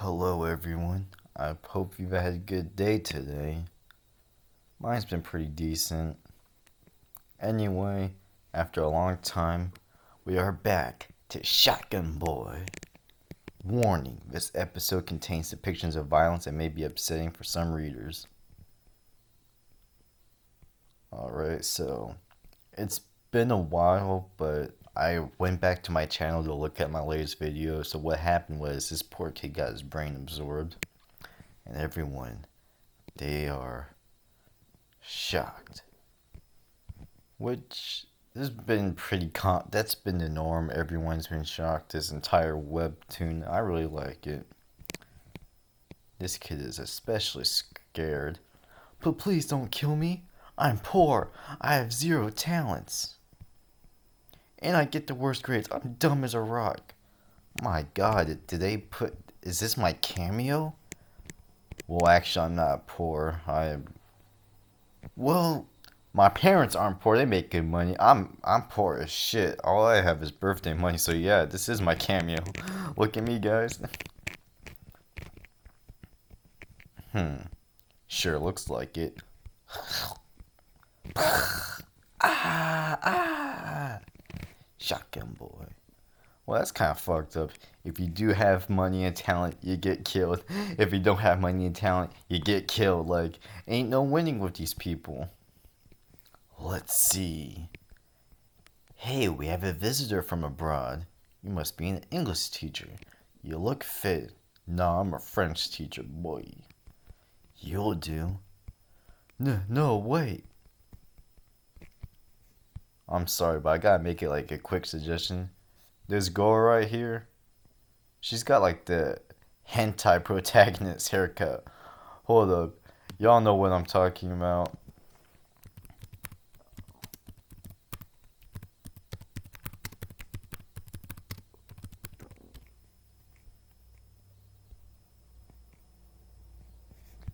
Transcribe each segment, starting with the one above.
Hello, everyone. I hope you've had a good day today. Mine's been pretty decent. Anyway, after a long time, we are back to Shotgun Boy. Warning, this episode contains depictions of violence and may be upsetting for some readers. Alright, so it's been a while, but I went back to my channel to look at my latest video. So what happened was this poor kid got his brain absorbed, and everyone, they are shocked. Which has been that's been the norm. Everyone's been shocked. This entire webtoon, I really like it. This kid is especially scared. But please don't kill me. I'm poor. I have zero talents. And I get the worst grades. I'm dumb as a rock. My god, did they put... Is this my cameo? Well, actually, I'm not poor. Well, my parents aren't poor. They make good money. I'm poor as shit. All I have is birthday money. So yeah, this is my cameo. Look at me, guys. Sure looks like it. Shotgun boy. Well, that's kind of fucked up. If you do have money and talent, you get killed. If you don't have money and talent, you get killed. Like, ain't no winning with these people. Let's see. Hey, we have a visitor from abroad. You must be an English teacher. You look fit. Nah, I'm a French teacher, boy. You'll do. No, wait. I'm sorry, but I gotta make it like a quick suggestion. This girl right here, she's got like the hentai protagonist haircut. Hold up. Y'all know what I'm talking about.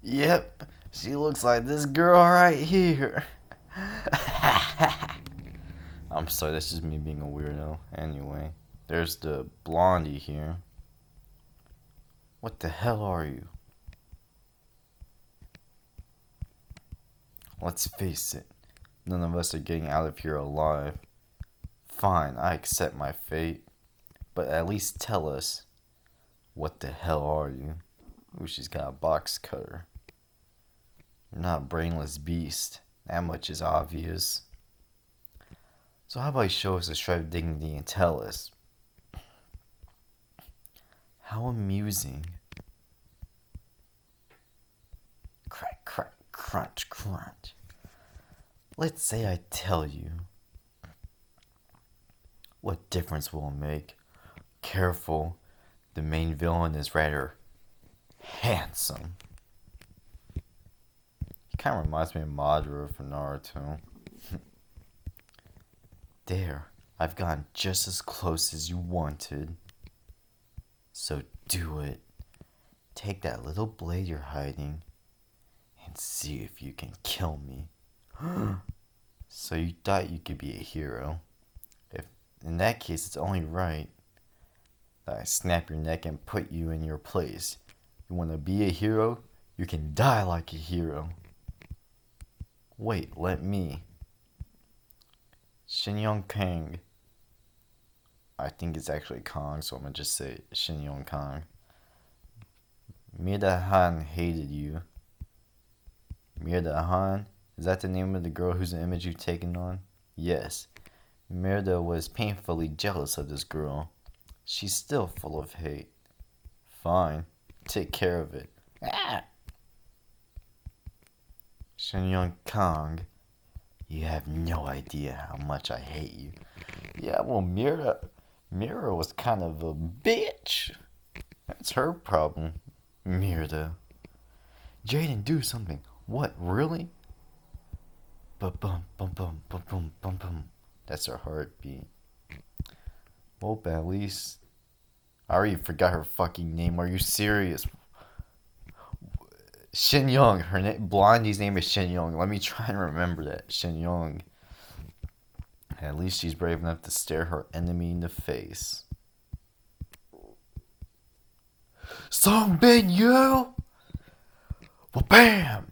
Yep, she looks like this girl right here. I'm sorry, that's just me being a weirdo. Anyway, there's the blondie here. What the hell are you? Let's face it, none of us are getting out of here alive. Fine, I accept my fate. But at least tell us, what the hell are you? Ooh, she's got a box cutter. You're not a brainless beast. That much is obvious. So how about you show us a shred of dignity and tell us? How amusing. Crack, crack, crunch, crunch. Let's say I tell you. What difference will it make? Careful, the main villain is rather handsome. He kind of reminds me of Madara from Naruto. There, I've gotten just as close as you wanted. So do it. Take that little blade you're hiding and see if you can kill me. So you thought you could be a hero. If in that case, it's only right that I snap your neck and put you in your place. You want to be a hero? You can die like a hero. Wait, let me. Shin Kang. I think it's actually Kong, so I'm gonna just say Shin Kang. Mirda Han hated you. Mirda Han? Is that the name of the girl whose image you've taken on? Yes. Mirda was painfully jealous of this girl. She's still full of hate. Fine. Take care of it. Ah! Shin Kang. You have no idea how much I hate you. Yeah, well, Mira was kind of a bitch. That's her problem. Mirda. Jaden, do something. What, really? Bum bum bum bum bum bum bum bum. That's her heartbeat. Well, but at least I already forgot her fucking name. Are you serious? Shin Young. Blondie's name is Shin Young. Let me try and remember that. Shin Young. At least she's brave enough to stare her enemy in the face. Song Bin you? Well, bam!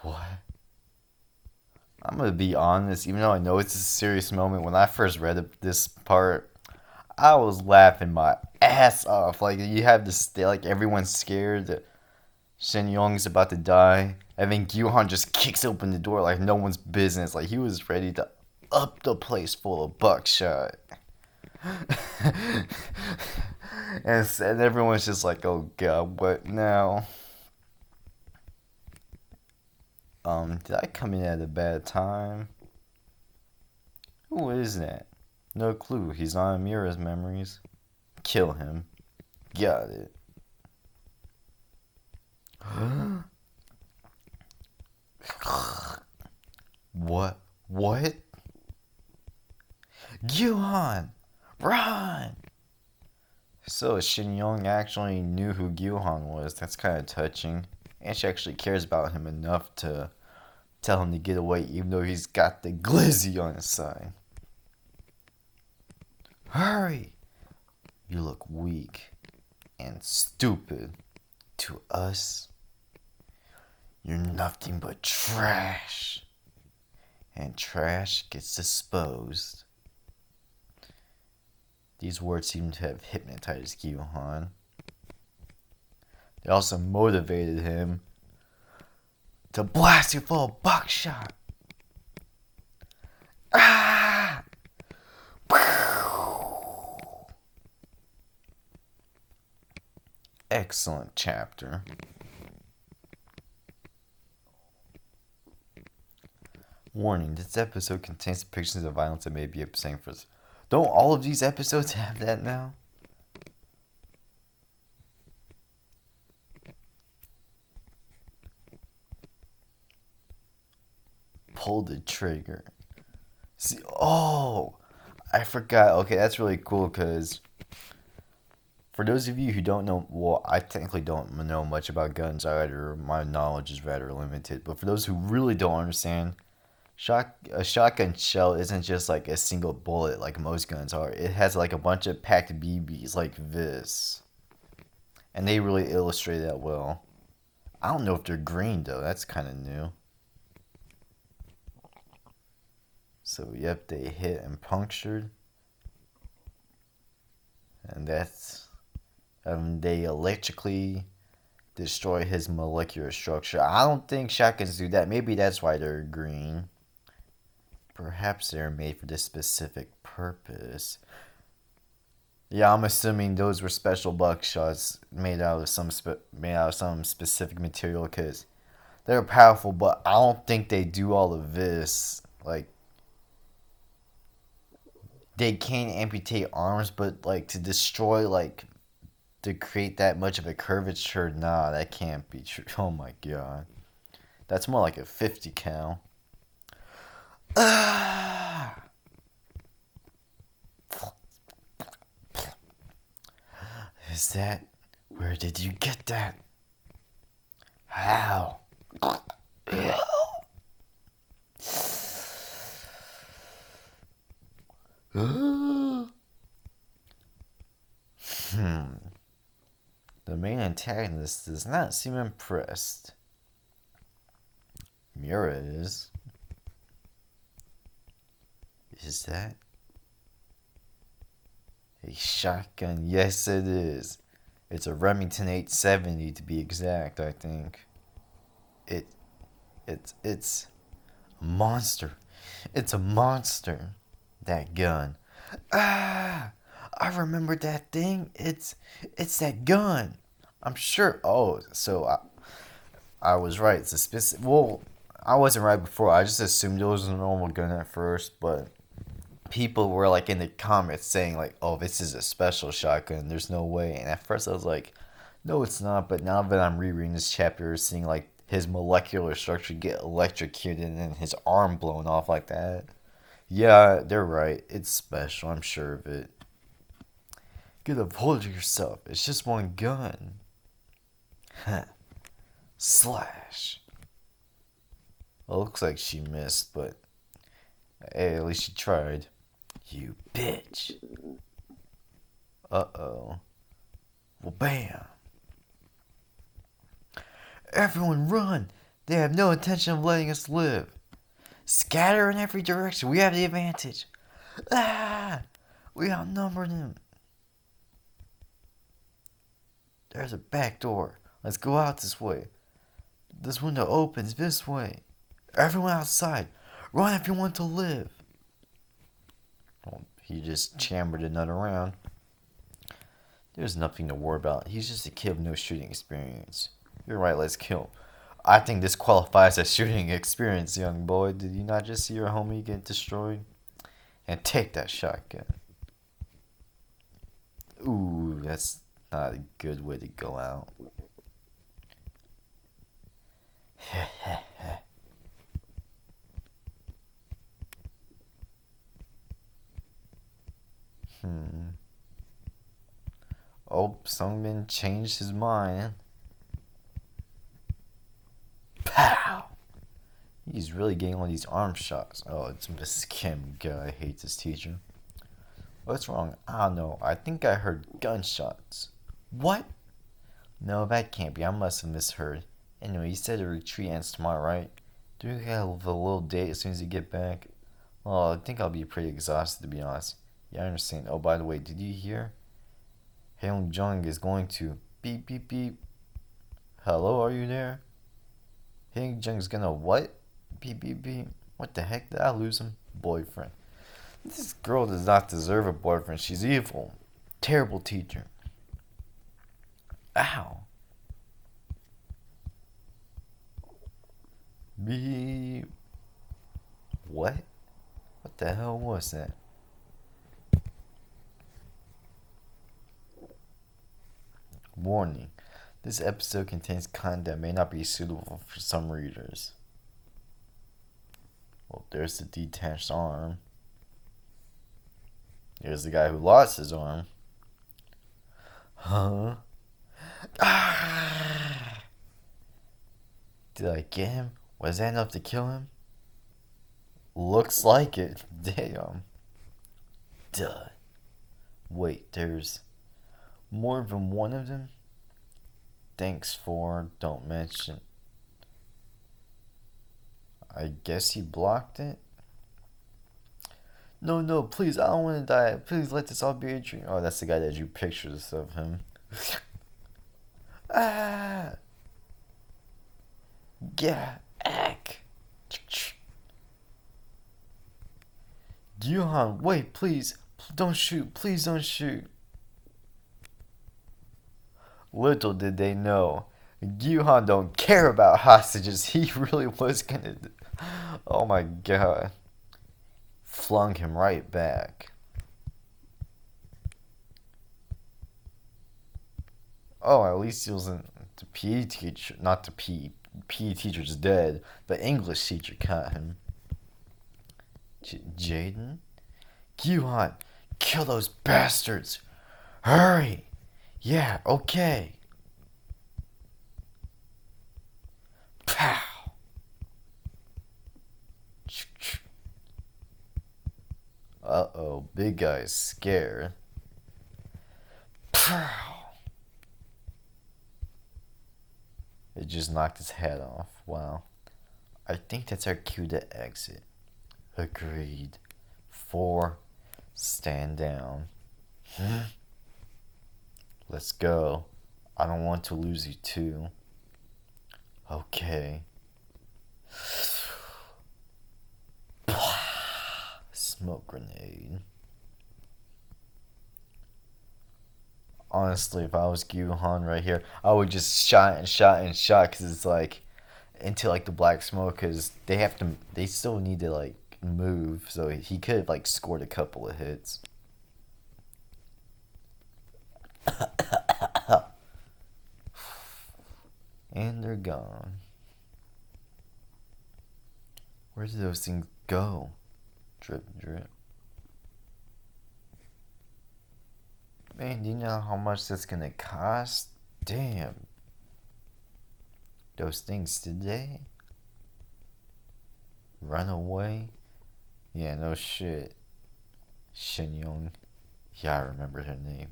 What? I'm gonna be honest, even though I know it's a serious moment, when I first read this part, I was laughing my ass off. Like, you have this, like, everyone's scared that Shin Yong's about to die, and then Gyuhwan just kicks open the door like no one's business. Like, he was ready to up the place full of buckshot. And everyone's just like, oh god, what now? Did I come in at a bad time? Who is that? No clue. He's not in Mira's memories. Kill him. Got it. What? What? Gyuhwan! Run! So Shin Yong actually knew who Gyuhwan was. That's kind of touching. And she actually cares about him enough to tell him to get away, even though he's got the glizzy on his side. Hurry! You look weak and stupid. To us, you're nothing but trash. And trash gets disposed. These words seem to have hypnotized Gyuhwan. They also motivated him to blast you full of buckshot. Ah! Excellent chapter. Warning, this episode contains depictions of violence that may be obscene for us. Don't all of these episodes have that now? Pull the trigger. See, oh, I forgot. Okay, that's really cool because for those of you who don't know, well, I technically don't know much about guns either. My knowledge is rather limited. But for those who really don't understand, a shotgun shell isn't just like a single bullet like most guns are. It has like a bunch of packed BBs like this. And they really illustrate that well. I don't know if they're green though. That's kind of new. So, yep, they hit and punctured. And that's... they electrically destroy his molecular structure. I don't think shotguns do that. Maybe that's why they're green. Perhaps they're made for this specific purpose. Yeah, I'm assuming those were special buckshots made out of some specific material because they're powerful, but I don't think they do all of this. Like, they can amputate arms, but like to destroy, like to create that much of a curvature, nah, that can't be true. Oh my god, that's more like a 50 cal. Is that? Where did you get that? How? The main antagonist does not seem impressed. Mira is. Is that a shotgun? Yes, it is. It's a Remington 870 to be exact, I think. It's a monster. It's a monster. That gun. Ah! I remember that thing. It's that gun. I'm sure. Oh, so I was right. It's a specific. Well, I wasn't right before. I just assumed it was a normal gun at first, but people were like in the comments saying like, "Oh, this is a special shotgun. There's no way." And at first I was like, "No, it's not." But now that I'm rereading this chapter, seeing like his molecular structure get electrocuted and his arm blown off like that. Yeah, they're right. It's special. I'm sure of it. Get a hold of yourself. It's just one gun. Huh. Slash. Well, it looks like she missed, but Hey, at least you tried. You bitch. Uh-oh. Well, bam. Everyone run! They have no intention of letting us live. Scatter in every direction. We have the advantage. Ah! We outnumbered them. There's a back door. Let's go out this way. This window opens this way. Everyone outside. Run if you want to live. Well, he just chambered another round. There's nothing to worry about. He's just a kid with no shooting experience. You're right, let's kill him. I think this qualifies as shooting experience, young boy. Did you not just see your homie get destroyed? And take that shotgun. Ooh, that's not a good way to go out. Oh, Sungmin changed his mind. Pow! He's really getting all these arm shots. Oh, it's Miss Kim. God, I hate this teacher. What's wrong? I don't know. I think I heard gunshots. What? No, that can't be. I must have misheard. Anyway, you said the retreat ends tomorrow, right? Do we have a little date as soon as you get back? Well, I think I'll be pretty exhausted, to be honest. Yeah, I understand. Oh, by the way, did you hear? Haeung Jung is going to beep, beep, beep. Hello, are you there? Haeung Jung's gonna what? Beep, beep, beep. What the heck? Did I lose him? Boyfriend. This girl does not deserve a boyfriend. She's evil. Terrible teacher. Ow. Beep. What? What the hell was that? Warning. This episode contains content that may not be suitable for some readers. Well, there's the detached arm. There's the guy who lost his arm. Huh? Ah! Did I get him? Was that enough to kill him? Looks like it. Damn. Duh. Wait, there's more than one of them? Thanks for don't mention. I guess he blocked it? No, please, I don't want to die. Please let this all be a dream. Oh, that's the guy that drew pictures of him. Ah! Yeah, ack. Gyuhwan, wait, please. Don't shoot. Please don't shoot. Little did they know, Gyuhwan don't care about hostages. He really was gonna. Oh my god. Flung him right back. Oh, at least he wasn't the PE teacher. Not the PE teacher's dead. The English teacher caught him. Jaden? Gyuhwan, kill those bastards. Hurry. Yeah, okay. Pow. Uh-oh, big guy's scared. Pow. It just knocked his head off. Wow. I think that's our cue to exit. Agreed. 4. Stand down. Let's go. I don't want to lose you too. Okay. Smoke grenade. Honestly, if I was Gyuhwan right here, I would just shot because it's like into like the black smoke because they still need to like move, so he could have like scored a couple of hits. And they're gone. Where did those things go? Drip, drip. Man, do you know how much that's gonna cost? Damn. Those things, did they run away? Yeah, no shit. Young. Yeah, I remember her name.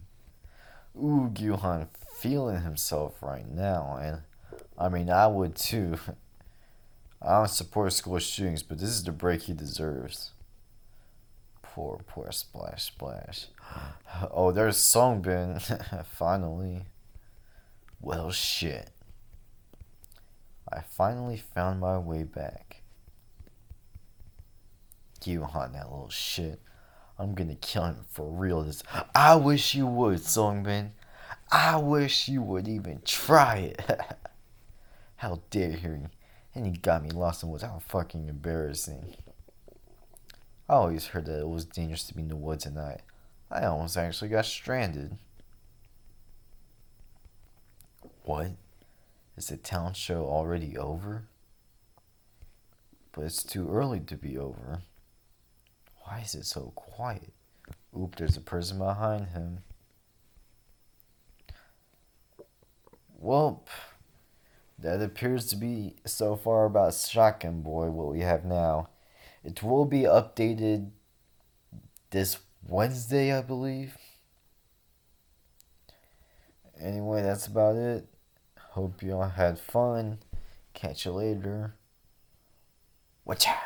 Ooh, Gyuhwan feeling himself right now, and I mean, I would too. I don't support school shootings, but this is the break he deserves. Poor Splash Splash. Oh, there's Songbin. Finally. Well, shit. I finally found my way back. Gyuhwan, that little shit. I'm gonna kill him for real. I wish you would, Songbin. I wish you would even try it. How dare he? And he got me lost in the woods. How fucking embarrassing. I always heard that it was dangerous to be in the woods at night. I almost actually got stranded. What? Is the town show already over? But it's too early to be over. Why is it so quiet? Oop, there's a person behind him. Well, that appears to be so far about Shotgun Boy, what we have now. It will be updated this Wednesday, I believe. Anyway, that's about it. Hope you all had fun. Catch you later. Watch out.